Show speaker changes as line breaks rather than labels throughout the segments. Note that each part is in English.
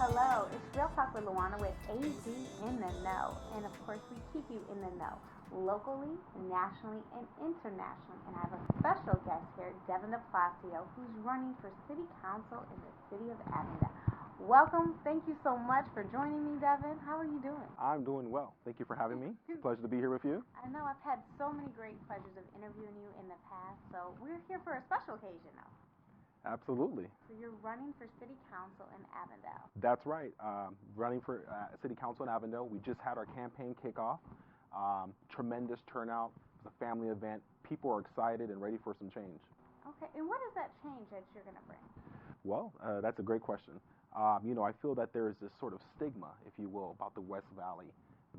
Hello, it's Real Talk Louanna with AZ in the Know. And of course, we keep you in the know locally, nationally, and internationally. And I have a special guest here, Devin Del Palacio, who's running for City Council in the city of Avondale. Welcome. Thank you so much for joining me, Devin. How are you doing?
I'm doing well. Thank you for having me. It's a pleasure to be here with you.
I know I've had so many great pleasures of interviewing you in the past, so we're here for a special occasion, though.
Absolutely.
So you're running for City Council in Avondale.
That's right. Running for City Council in Avondale. We just had our campaign kickoff. Tremendous turnout. It's a family event. People are excited and ready for some change.
Okay, and what is that change that you're going to bring?
Well, that's a great question. I feel that there is this sort of stigma, if you will, about the West Valley,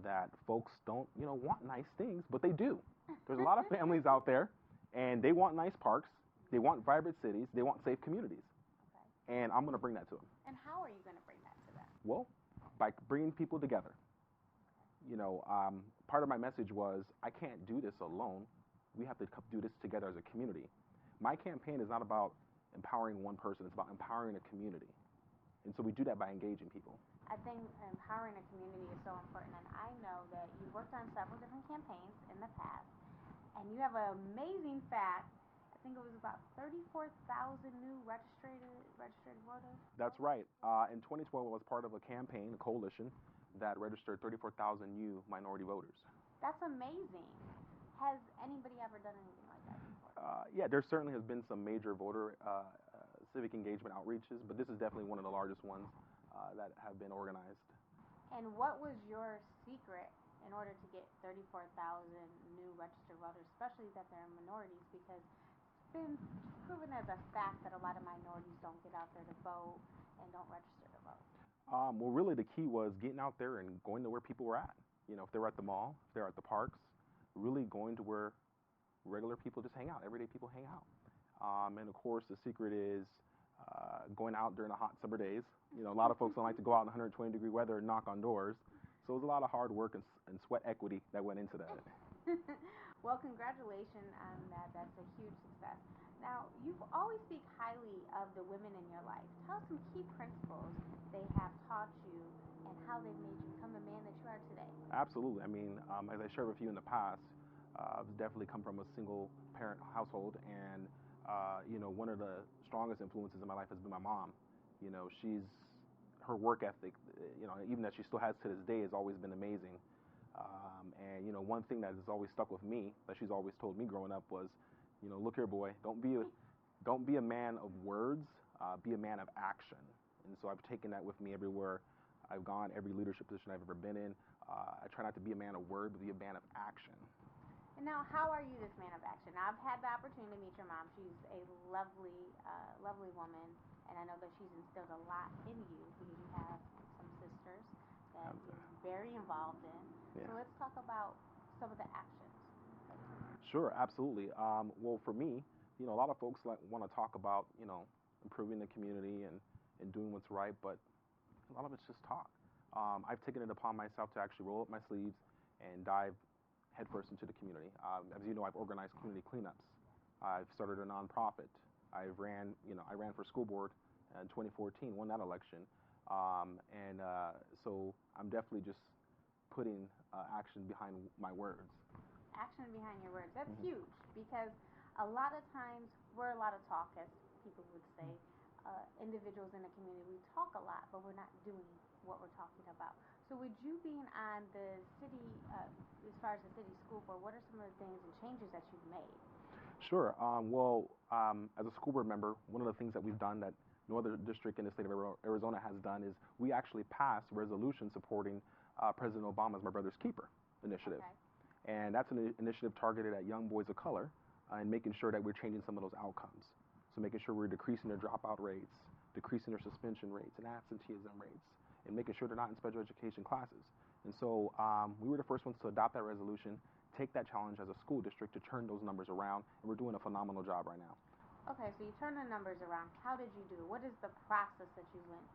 that folks don't, want nice things, but they do. There's a lot of families out there, and they want nice parks. They want vibrant cities. They want safe communities. Okay. And I'm going to bring that to them.
And how are you going to bring that to them?
Well, by bringing people together. Part of my message was, I can't do this alone. We have to do this together as a community. My campaign is not about empowering one person. It's about empowering a community. And so we do that by engaging people.
I think empowering a community is so important. And I know that you've worked on several different campaigns in the past. And you have an amazing fact. I think it was about 34,000 new registered voters.
That's right. In 2012, I was part of a campaign, a coalition, that registered 34,000 new minority voters.
That's amazing. Has anybody ever done anything like that before?
Yeah, there certainly has been some major voter civic engagement outreaches, but this is definitely one of the largest ones that have been organized.
And what was your secret in order to get 34,000 new registered voters, especially that they're minorities? Because been proven as a fact that a lot of minorities don't get out there to vote and don't register to vote.
Well, really the key was getting out there and going to where people were at. If they were at the mall, if they're at the parks, really going to where regular people just hang out, everyday people hang out. And of course, the secret is going out during the hot summer days. A lot of folks don't like to go out in 120-degree weather and knock on doors. So it was a lot of hard work and sweat equity that went into that.
Well, congratulations on that. That's a huge success. Now, you've always speak highly of the women in your life. Tell us some key principles they have taught you and how they've made you become the man that you are today.
Absolutely. As I shared with you in the past, I've definitely come from a single-parent household, and one of the strongest influences in my life has been my mom. Her work ethic, even that she still has to this day, has always been amazing. And one thing that has always stuck with me, that she's always told me growing up, was, look here, boy, don't be a man of words, be a man of action. And so I've taken that with me everywhere I've gone, every leadership position I've ever been in. I try not to be a man of word, but be a man of action.
And now, how are you this man of action? Now, I've had the opportunity to meet your mom. She's a lovely, lovely woman, and I know that she's instilled a lot in you because you have some sisters that you're very involved in. Yeah. So let's talk about some of the actions.
Sure, absolutely. Well, for me, a lot of folks want to talk about, improving the community and doing what's right, but a lot of it's just talk. I've taken it upon myself to actually roll up my sleeves and dive headfirst into the community. As you know, I've organized community cleanups. I've started a nonprofit. I ran for school board in 2014, won that election. So I'm definitely just putting action behind my words.
Action behind your words. That's huge, because a lot of times we're a lot of talk, as people would say. Individuals in the community, we talk a lot, but we're not doing what we're talking about. So with you being on the city, as far as the city school board, what are some of the things and changes that you've made?
Sure. As a school board member, one of the things that we've done that no other district in the state of Arizona has done is we actually passed a resolution supporting President Obama's My Brother's Keeper initiative. Okay. And that's an initiative targeted at young boys of color and making sure that we're changing some of those outcomes. So making sure we're decreasing their dropout rates, decreasing their suspension rates and absenteeism rates, and making sure they're not in special education classes. And so we were the first ones to adopt that resolution, take that challenge as a school district to turn those numbers around, and we're doing a phenomenal job right now.
Okay, so you turn the numbers around. How did you do it? What is the process that you went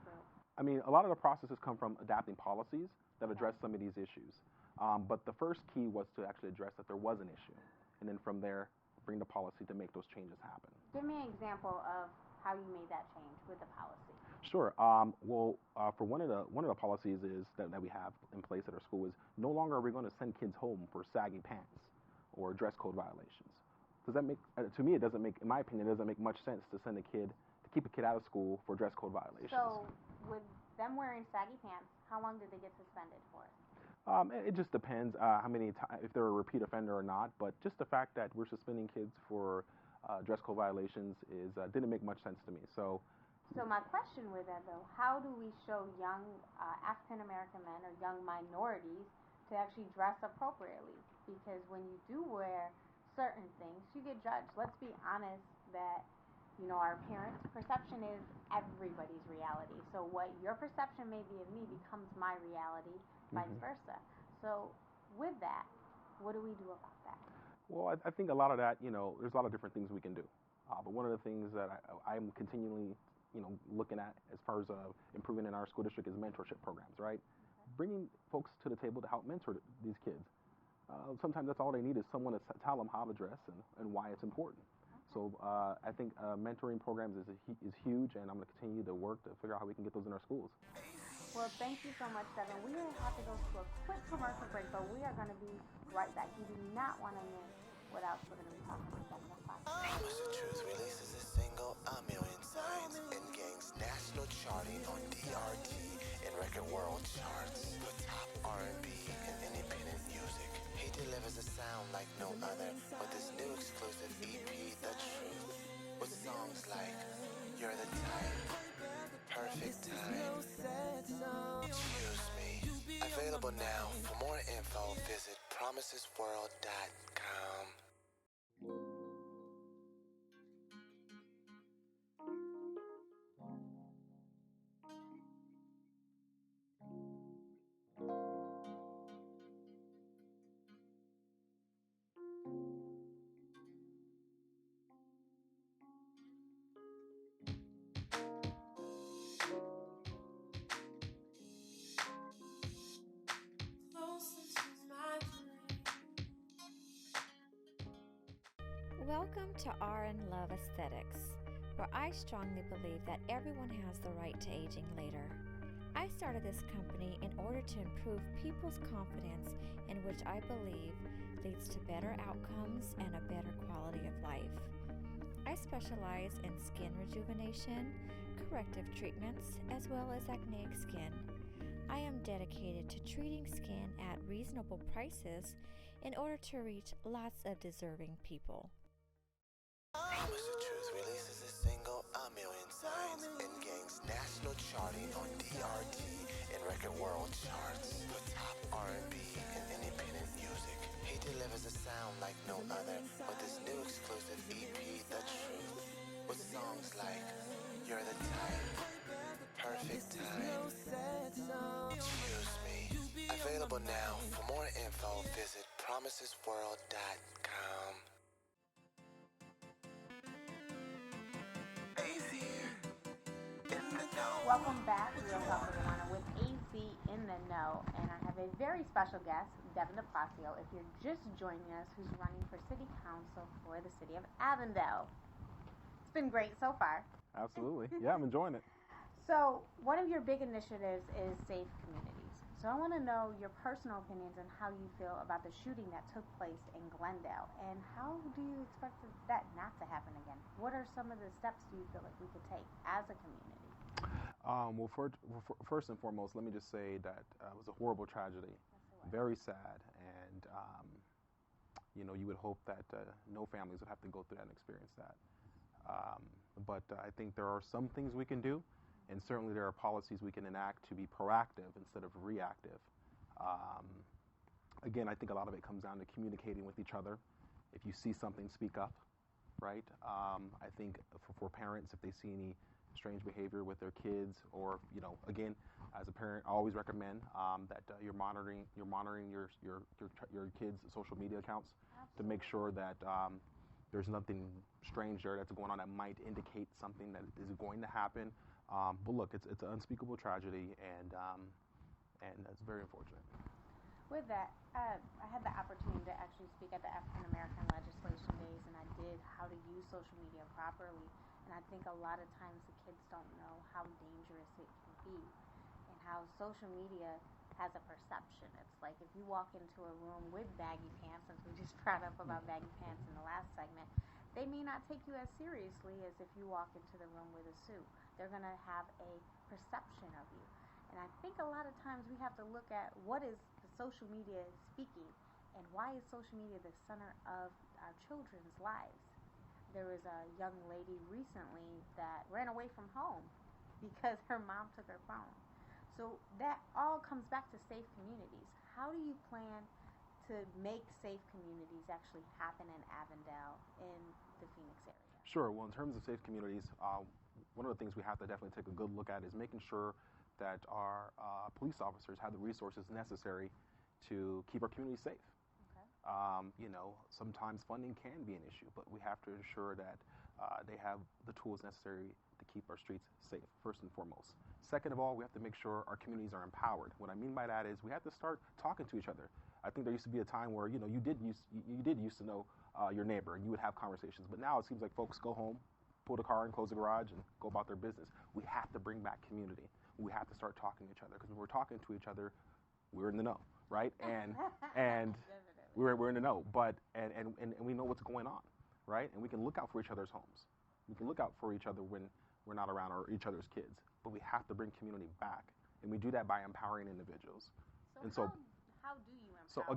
through?
A lot of the processes come from adapting policies that address some of these issues. But the first key was to actually address that there was an issue, and then from there, bring the policy to make those changes happen.
Give me an example of how you made that change with the policy.
Sure. For one of the policies is that we have in place at our school is no longer are we going to send kids home for sagging pants or dress code violations. Does that make to me it doesn't make in my opinion it doesn't make much sense to send a kid to keep a kid out of school for dress code violations.
So, with them wearing saggy pants, how long did they get suspended for?
It just depends how many if they're a repeat offender or not. But just the fact that we're suspending kids for dress code violations is didn't make much sense to me. So
my question with that though, how do we show young African American men or young minorities to actually dress appropriately? Because when you do wear certain things, you get judged. Let's be honest that our parents' perception is everybody's reality. So what your perception may be of me becomes my reality, vice versa. So with that, what do we do about that?
Well, I think a lot of that, there's a lot of different things we can do. But one of the things that I'm continually, looking at as far as improving in our school district is mentorship programs, right?
Okay.
Bringing folks to the table to help mentor these kids. Sometimes that's all they need is someone to tell them how to dress and why it's important. So I think mentoring programs is huge, and I'm going to continue to work to figure out how we can get those in our schools.
Well, thank you so much, Devin. We have to go to a quick commercial break, but we are going to be right back. You do not want to miss what else we're going to be talking about.
Promise the Truth releases a single, A Million Signs, and gains national charting on DRT and record world charts for top R&B and independent music. He delivers a sound like no other with his new exclusive EP, The Truth, with songs like You're the Type, Perfect Time, Choose Me. Available now. For more info, visit promisesworld.com.
Welcome to R and Love Aesthetics, where I strongly believe that everyone has the right to aging later. I started this company in order to improve people's confidence, in which I believe leads to better outcomes and a better quality of life. I specialize in skin rejuvenation, corrective treatments, as well as acneic skin. I am dedicated to treating skin at reasonable prices in order to reach lots of deserving people.
Promise the Truth releases a single, A Million Signs, and gains national charting on DRT and record world charts for top R&B and independent music. He delivers a sound like no other with his new exclusive EP, The Truth, with songs like You're the Type, Perfect Time, Choose Me. Available now. For more info, visit promisesworld.com.
Welcome back to Real Talk Louanna with AZ in the Know, and I have a very special guest, Devin Del Palacio, if you're just joining us, who's running for City Council for the City of Avondale. It's been great so far.
Absolutely. Yeah, I'm enjoying it.
So, one of your big initiatives is Safe Communities. So I want to know your personal opinions on how you feel about the shooting that took place in Glendale, and how do you expect that not to happen again? What are some of the steps do you feel like we could take as a community?
First and foremost, let me just say that it was a horrible tragedy, very sad, and you would hope that no families would have to go through that and experience that. But I think there are some things we can do, and certainly there are policies we can enact to be proactive instead of reactive. Again, I think a lot of it comes down to communicating with each other. If you see something, speak up, right? I think for parents, if they see any strange behavior with their kids, or again, as a parent, I always recommend that you're monitoring your kids' social media accounts. Absolutely. To make sure that there's nothing strange there that's going on that might indicate something that is going to happen. But look, it's an unspeakable tragedy, and that's very unfortunate.
With that, I had the opportunity to actually speak at the African American Legislation Days, and I did how to use social media properly. And I think a lot of times the kids don't know how dangerous it can be and how social media has a perception. It's like if you walk into a room with baggy pants, since we just brought up about baggy pants in the last segment, they may not take you as seriously as if you walk into the room with a suit. They're going to have a perception of you. And I think a lot of times we have to look at what is the social media speaking and why is social media the center of our children's lives. There was a young lady recently that ran away from home because her mom took her phone. So that all comes back to safe communities. How do you plan to make safe communities actually happen in Avondale, in the Phoenix area?
Sure. Well, in terms of safe communities, one of the things we have to definitely take a good look at is making sure that our police officers have the resources necessary to keep our community safe. Sometimes funding can be an issue, but we have to ensure that they have the tools necessary to keep our streets safe, first and foremost. Second of all, we have to make sure our communities are empowered. What I mean by that is we have to start talking to each other. I think there used to be a time where, you did used to know your neighbor and you would have conversations, but now it seems like folks go home, pull the car and close the garage and go about their business. We have to bring back community. We have to start talking to each other, because when we're talking to each other, we're in the know, right? And we're in the know, but and we know what's going on, right? And we can look out for each other's homes. We can look out for each other when we're not around, or each other's kids. But we have to bring community back, and we do that by empowering individuals.
How do you empower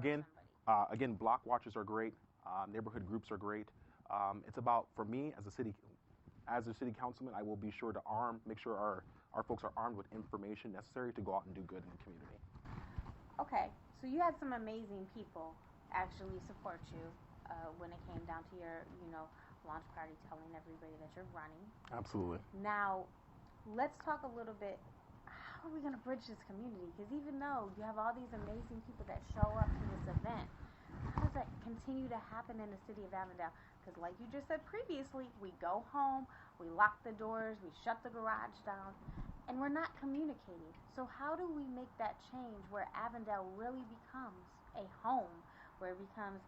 Again, block watches are great. Neighborhood groups are great. It's about, for me as a city councilman, I will be sure to make sure our folks are armed with information necessary to go out and do good in the community.
Okay, so you had some amazing people actually support you when it came down to your, launch party, telling everybody that you're running.
Absolutely.
Now, let's talk a little bit. How are we going to bridge this community? Because even though you have all these amazing people that show up to this event, how does that continue to happen in the city of Avondale? Because like you just said previously, we go home, we lock the doors, we shut the garage down, and we're not communicating. So how do we make that change where Avondale really becomes a home, where it becomes,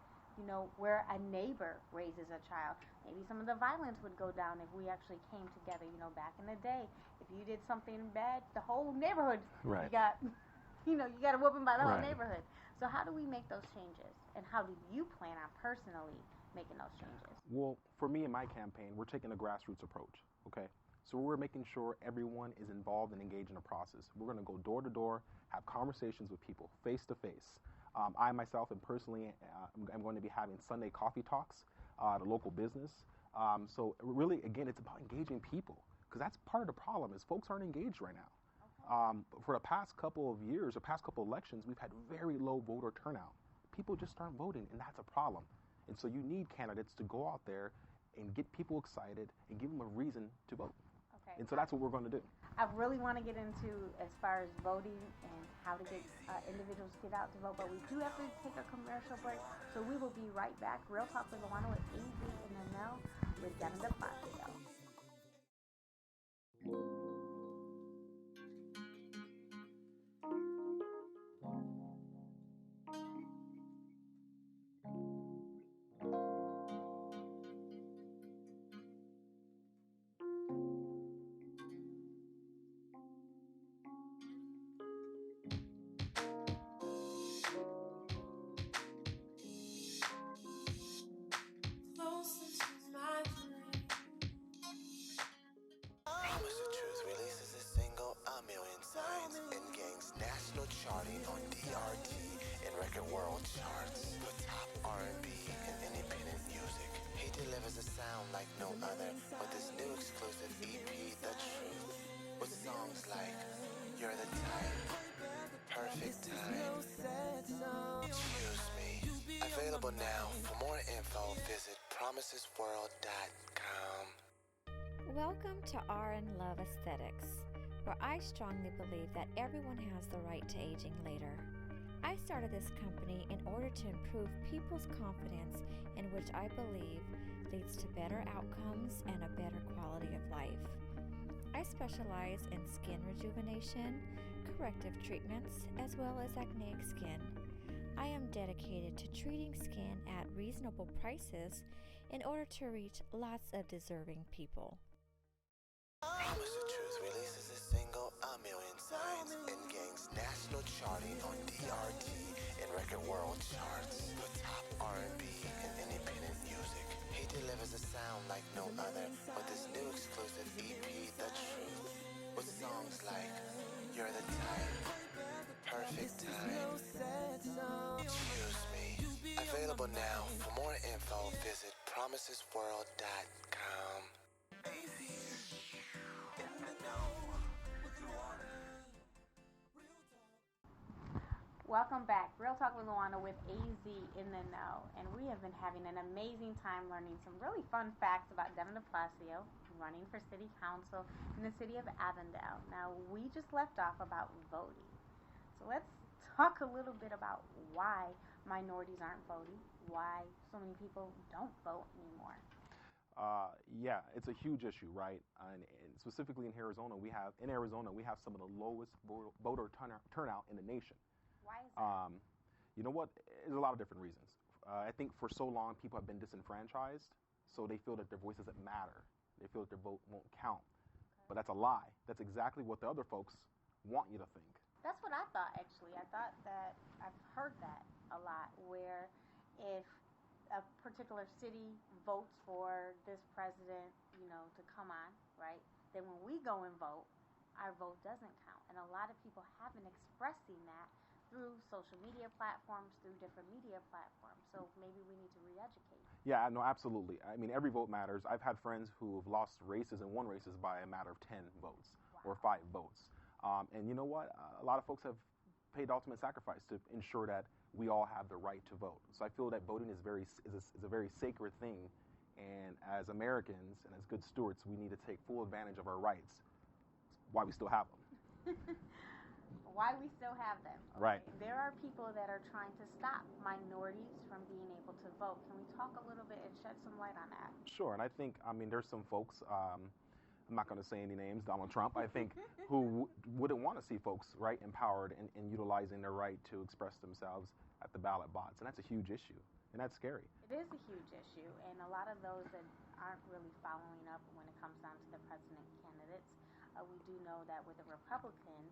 where a neighbor raises a child? Maybe some of the violence would go down if we actually came together. Back in the day, if you did something bad, the whole neighborhood,
right,
you got a whooping by the whole neighborhood. So how do we make those changes? And how do you plan on personally making those changes?
Well, for me in my campaign, we're taking a grassroots approach, okay? So we're making sure everyone is involved and engaged in the process. We're going to go door to door, have conversations with people face to face. I myself and personally, I'm going to be having Sunday coffee talks at a local business. So really, again, it's about engaging people, because that's part of the problem is folks aren't engaged right now. Okay. For the past couple of years, or past couple of elections, we've had very low voter turnout. People just aren't voting, and that's a problem. And so you need candidates to go out there and get people excited and give them a reason to vote.
Okay.
And so that's what we're going to do.
I really want to get into as far as voting and how to get individuals to get out to vote, but we do have to take a commercial break. So we will be right back. Real Talk Louanna with AZ in the Know with Devin Del Palacio.
Promise the Truth releases a single, A Million Signs, and gains national charting on DRT and record world charts with top R&B and independent music. He delivers a sound like no other with his new exclusive EP, The Truth, with songs like You're the Type, Perfect Time, Choose Me. Available now. For more info, visit promisesworld.com.
Welcome to R & Love Aesthetics, where I strongly believe that everyone has the right to aging later. I started this company in order to improve people's confidence, in which I believe leads to better outcomes and a better quality of life. I specialize in skin rejuvenation, corrective treatments, as well as acneic skin. I am dedicated to treating skin at reasonable prices in order to reach lots of deserving people.
Promise the Truth releases a single, A Million Signs, and gains national charting on DRT and record world charts for top R&B and independent music. He delivers a sound like no other with his new exclusive EP, The Truth, with songs like You're the Type, Perfect Time, Choose Me. Available now. For more info, visit promisesworld.com.
Welcome back. Real Talk Louanna with AZ in the Know. And we have been having an amazing time learning some really fun facts about Devin Del Palacio, running for city council in the city of Avondale. Now, we just left off about voting. So let's talk a little bit about why minorities aren't voting, why so many people don't vote anymore.
Yeah, it's a huge issue, right? And specifically in Arizona, we have some of the lowest voter turnout in the nation.
Why is that?
You know what? There's a lot of different reasons. I think for so long people have been disenfranchised, so they feel that their voice doesn't matter. They feel that their vote won't count.
Okay.
But that's a lie. That's exactly what the other folks want you to think.
That's what I thought, actually. I thought that I've heard that a lot, where if a particular city votes for this president, to come on, right, then when we go and vote, our vote doesn't count. And a lot of people have been expressing that through social media platforms, through different media platforms. So maybe we need to re-educate.
Yeah, no, absolutely. I mean, every vote matters. I've had friends who have lost races and won races by a matter of 10 votes or 5 votes. And you know what? A lot of folks have paid the ultimate sacrifice to ensure that we all have the right to vote. So I feel that voting is a very sacred thing. And as Americans and as good stewards, we need to take full advantage of our rights while we still have them.
Why we still have them. Okay?
Right.
There are people that are trying to stop minorities from being able to vote. Can we talk a little bit and shed some light on that?
Sure. And I think, there's some folks, I'm not going to say any names, Donald Trump, I think, who wouldn't want to see folks, right, empowered and utilizing their right to express themselves at the ballot box. And that's a huge issue. And that's scary.
It is a huge issue. And a lot of those that aren't really following up when it comes down to the president candidates, we do know that with the Republicans,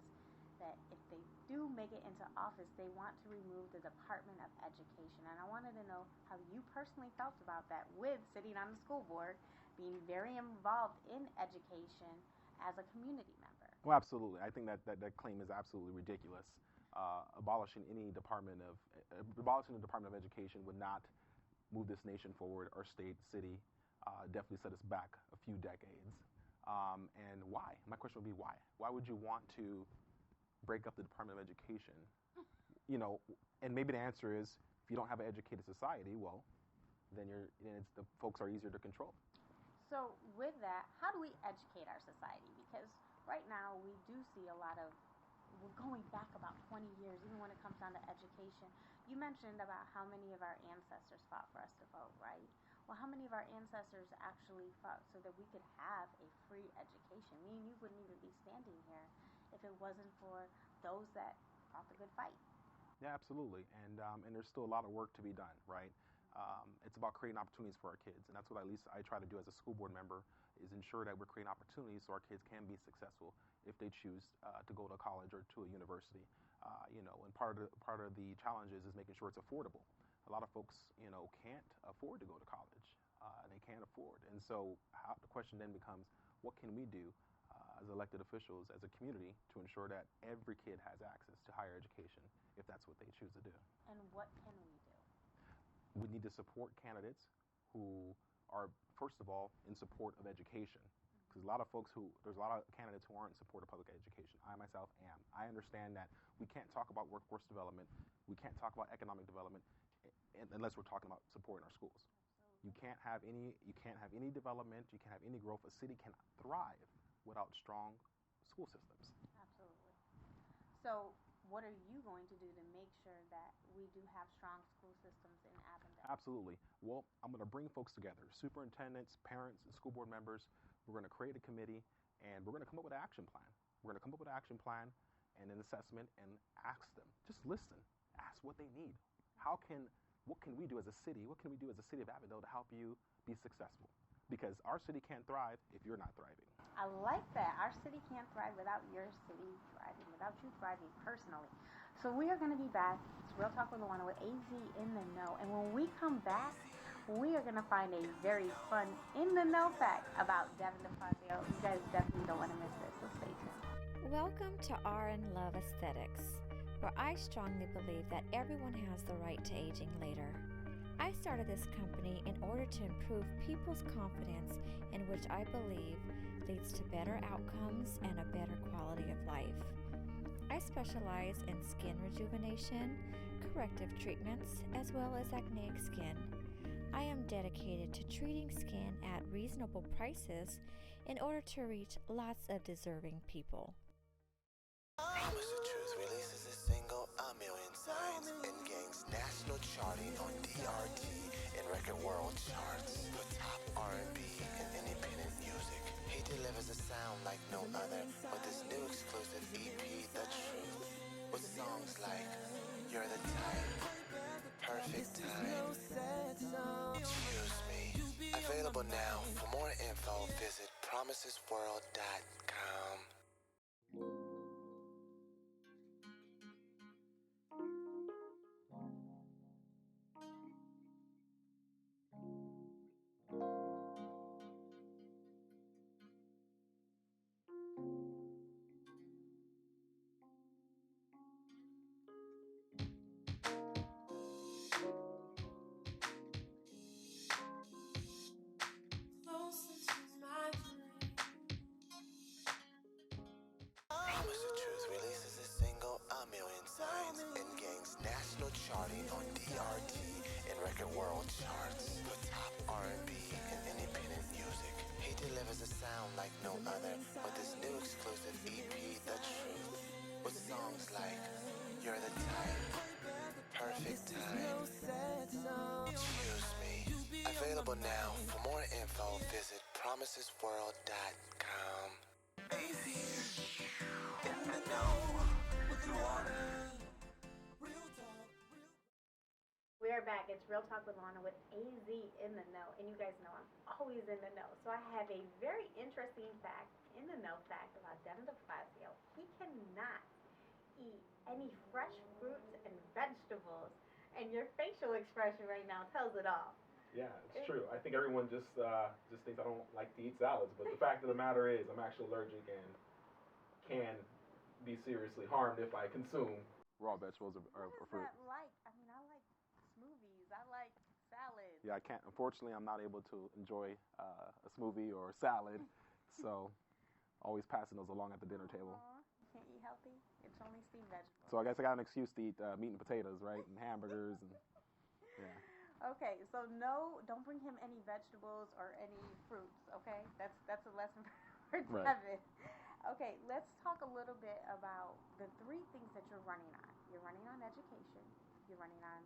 that if they do make it into office, they want to remove the Department of Education. And I wanted to know how you personally felt about that, with sitting on the school board, being very involved in education as a community member.
Well, absolutely. I think that claim is absolutely ridiculous. Abolishing the Department of Education would not move this nation forward. Our state, city, definitely set us back a few decades. And why? My question would be why? Why would you want to break up the Department of Education? And maybe the answer is, if you don't have an educated society, well, then the folks are easier to control.
So with that, how do we educate our society? Because right now we do see a lot of, we're going back about 20 years, even when it comes down to education. You mentioned about how many of our ancestors fought for us to vote, right? Well, how many of our ancestors actually fought so that we could have a free education? Me and you wouldn't even be standing here if it wasn't for those that fought the good fight.
Yeah, absolutely. And there's still a lot of work to be done, right? It's about creating opportunities for our kids. And that's what at least I try to do as a school board member, is ensure that we're creating opportunities so our kids can be successful if they choose to go to college or to a university. And part of the challenges is making sure it's affordable. A lot of folks, can't afford to go to college. They can't afford. And so the question then becomes, what can we do as elected officials, as a community, to ensure that every kid has access to higher education if that's what they choose to do?
And what can we do?
We need to support candidates who are, first of all, in support of education. Because there's a lot of candidates who aren't in support of public education. I myself am. I understand that we can't talk about workforce development, we can't talk about economic development unless we're talking about supporting our schools. Absolutely. You can't have any development, you can't have any growth. A city cannot thrive without strong school systems.
Absolutely. So what are you going to do to make sure that we do have strong school systems in Avondale?
Absolutely. Well, I'm going to bring folks together, superintendents, parents, and school board members. We're going to create a committee, and we're going to come up with an action plan. We're going to come up with an action plan and an assessment and ask them. Just listen. Ask what they need. What can we do as a city? What can we do as a city of Avondale to help you be successful? because our city can't thrive if you're not thriving.
I like that. Our city can't thrive without your city thriving, without you thriving personally. So we are going to be back. It's Real Talk Louanna with AZ in the Know. And when we come back, we are going to find a very fun in the know fact about Devin Del Palacio. You guys definitely don't want to miss this, so stay tuned.
Welcome to R and Love Aesthetics, where I strongly believe that everyone has the right to aging later. I started this company in order to improve people's confidence, in which I believe leads to better outcomes and a better quality of life. I specialize in skin rejuvenation, corrective treatments, as well as acneic skin. I am dedicated to treating skin at reasonable prices in order to reach lots of deserving people.
Promise the Truth releases a single A Million Signs and gains national charting on DRT and record world charts for top R&B and independent music. He delivers a sound like no other with his new exclusive EP, The Truth, with songs like You're the Type, Perfect Time, Choose Me. Available now. For more info, visit promisesworld.com. Promise the Truth releases a single A Million Signs and gains national charting on DRT and record world charts for top R&B and independent music. He delivers a sound like no other with his new exclusive EP, The Truth, with songs like You're the Type, Perfect Time, Choose Me. Available now. For more info, visit promisesworld.com. AZ in the know with Louanna. Real talk.
We are back. It's Real Talk with Louanna with AZ in the Know. And you guys know I'm always in the know. So I have a very interesting fact, in the know fact, about Devin Del Palacio. He cannot eat any fresh fruits and vegetables. And your facial expression right now tells it all.
Yeah, it's true. I think everyone just thinks I don't like to eat salads, but the fact of the matter is I'm actually allergic and can be seriously harmed if I consume raw vegetables or fruit.
What is that like? I mean, I like smoothies. I like salads.
Yeah, I can't. Unfortunately, I'm not able to enjoy a smoothie or a salad, so always passing those along at the dinner table.
You can't eat healthy. It's only steamed vegetables.
So I guess I got an excuse to eat meat and potatoes, right, and hamburgers, and yeah.
Okay, so no, don't bring him any vegetables or any fruits. Okay, that's a lesson for
Right.
Devin. Okay, let's talk a little bit about the three things that you're running on. You're running on education. You're running on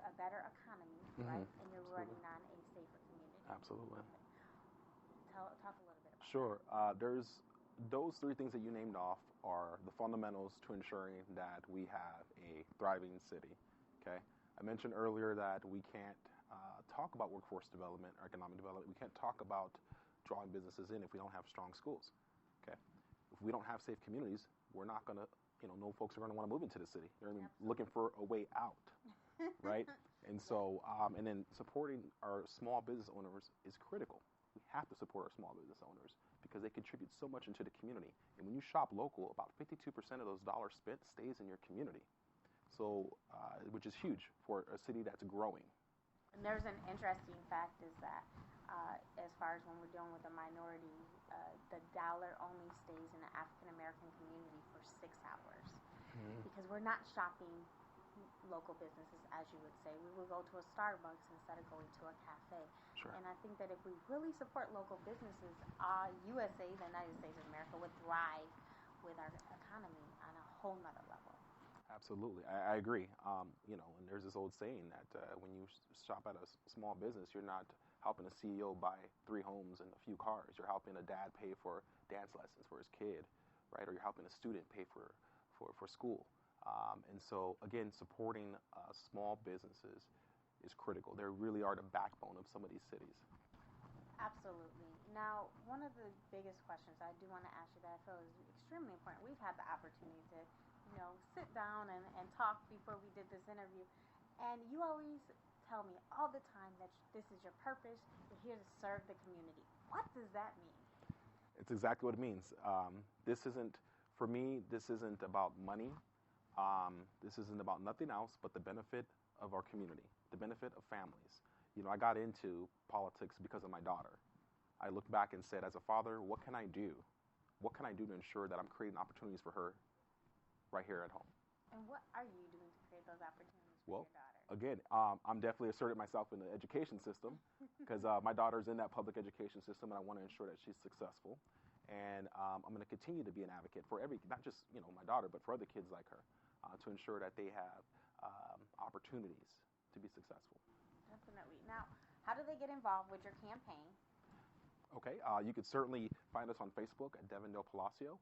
a better economy, right? And you're running on a safer community.
Absolutely.
Talk a little bit about
Sure. There's those three things that you named off are the fundamentals to ensuring that we have a thriving city. Okay. I mentioned earlier that we can't talk about workforce development or economic development. We can't talk about drawing businesses in if we don't have strong schools. Okay. If we don't have safe communities, we're not going to, no folks are going to want to move into the city. They're going to be looking for a way out. Right. And so, and then supporting our small business owners is critical. We have to support our small business owners because they contribute so much into the community. And when you shop local, about 52% of those dollars spent stays in your community. So, which is huge for a city that's growing.
And there's an interesting fact is that as far as when we're dealing with a minority, the dollar only stays in the African American community for 6 hours because we're not shopping local businesses, as you would say. We will go to a Starbucks instead of going to a cafe.
Sure.
And I think that if we really support local businesses, USA, the United States of America, would thrive with our economy on a whole nother level.
Absolutely. I agree. And there's this old saying that when you shop at a small business, you're not helping a CEO buy 3 homes and a few cars. You're helping a dad pay for dance lessons for his kid, right? Or you're helping a student pay for school. And so, again, supporting small businesses is critical. They really are the backbone of some of these cities.
Absolutely. Now, one of the biggest questions I do want to ask you that I feel is extremely important. We've had the opportunity to, sit down and talk before we did this interview. And you always tell me all the time that this is your purpose. You're here to serve the community. What does that mean?
It's exactly what it means. This isn't, for me, this isn't about money. This isn't about nothing else but the benefit of our community, the benefit of families. I got into politics because of my daughter. I looked back and said, as a father, what can I do? What can I do to ensure that I'm creating opportunities for her right here at home?
And what are you doing to create those opportunities for
Well,
your daughter?
again, I'm definitely asserted myself in the education system because my daughter's in that public education system, and I want to ensure that she's successful. And I'm going to continue to be an advocate for not just my daughter, but for other kids like her, to ensure that they have opportunities to be successful.
Definitely. Now, how do they get involved with your campaign?
Okay, you could certainly find us on Facebook at Devin Del Palacio,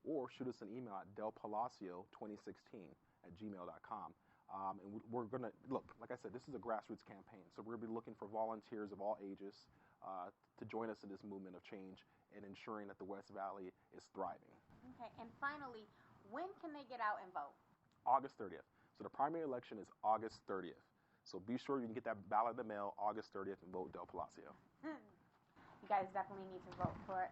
or shoot us an email at delpalacio2016@gmail.com. And we're going to, look, like I said, this is a grassroots campaign, so we're going to be looking for volunteers of all ages to join us in this movement of change and ensuring that the West Valley is thriving.
Okay, and finally, when can they get out and vote?
August 30th. So the primary election is August 30th. So be sure you can get that ballot in the mail August 30th and vote Del Palacio.
You guys definitely need to vote for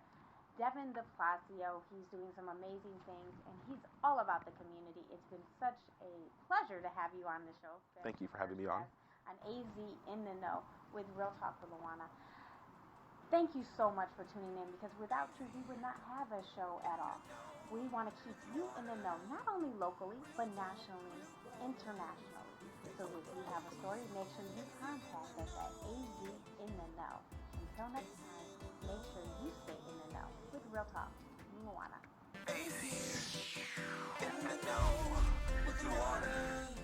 Devin Del Palacio. He's doing some amazing things, and he's all about the community. It's been such a pleasure to have you on the show.
Thank you for having me on.
On AZ in the Know with Real Talk Louanna. Thank you so much for tuning in, because without you, we would not have a show at all. We want to keep you in the know, not only locally, but nationally, internationally. So if you have a story, make sure you contact us at AZ in the Know. Until next time, make sure you stay in the know with Real Talk Louanna.
AZ in the Know with Louanna.